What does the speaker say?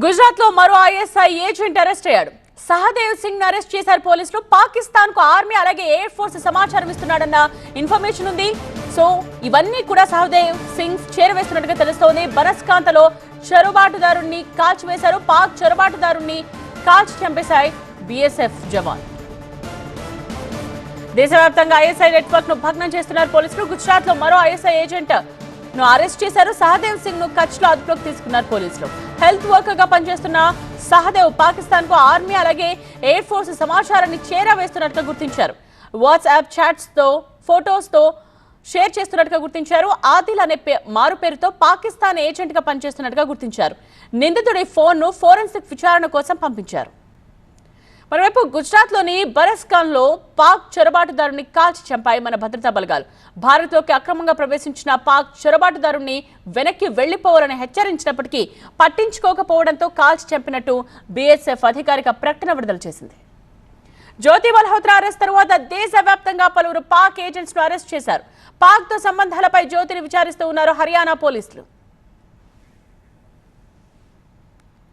గుజరాత్ లో మరో ISI agent arrest అయ్యాడు. సహదేవ్ సింగ్ అరెస్ట్ చేశారు పోలీసులు. పాకిస్తాన్ కు ఆర్మీ అలాగే ఎయిర్ ఫోర్స్ సమాచారం ఇస్తున్నాడన్న ఇన్ఫర్మేషన్ ఉంది. సో ఇవన్నీ కూడా సహదేవ్ సింగ్ చేరవేస్తున్నట్టుగా తెలుస్తోంది. బనస్కాంతలో చొరబాటుదారుణ్ణి కాల్చివేశారు. పాక్ చొరబాటుదారుణ్ణి కాల్చి చంపేశాయి బీఎస్ఎఫ్ జవాన్. దేశవ్యాప్తంగా ఐఎస్ఐ నెట్వర్క్ ను భగ్నం చేస్తున్నారు పోలీసులు. గుజరాత్ లో మరో ఐఎస్ఐ ఏజెంట్ ను అరెస్ట్ చేశారు. సహదేవ్ సింగ్ ను కచ్ లో అదుపులోకి తీసుకున్నారు పోలీసులు. హెల్త్ వర్కర్ గా పనిచేస్తున్న సహదేవ్ పాకిస్తాన్ కు ఆర్మీ అలాగే ఎయిర్ ఫోర్స్ సమాచారాన్ని చేరవేస్తున్నట్టుగా గుర్తించారు. వాట్సాప్ చాట్స్ తో ఫోటోస్ తో షేర్ చేస్తున్నట్టుగా గుర్తించారు. ఆదిల్ అనే మారు పేరుతో పాకిస్తాన్ ఏజెంట్ గా పనిచేస్తున్నట్టుగా గుర్తించారు. నిందితుడి ఫోన్ ను ఫోరెన్సిక్ విచారణ కోసం పంపించారు. మరోవైపు గుజరాత్ లోని బరస్కాన్ లో పాక్ చొరబాటుదారుని కాల్చి చంపాయి మన భద్రతా బలగాలు. భారత్ లోకి అక్రమంగా ప్రవేశించిన పాక్ చొరబాటుదారుని వెనక్కి వెళ్లిపోవాలని హెచ్చరించినప్పటికీ పట్టించుకోకపోవడంతో కాల్చి చంపినట్టు బీఎస్ఎఫ్ అధికారిక ప్రకటన విడుదల చేసింది. జ్యోతి మల్హోత్రా అరెస్ట్ తర్వాత దేశవ్యాప్తంగా పలువురు పాక్ ఏజెంట్స్ ను అరెస్ట్ చేశారు. పాక్ తో సంబంధాలపై జ్యోతిని విచారిస్తూ ఉన్నారు హర్యానా పోలీసులు.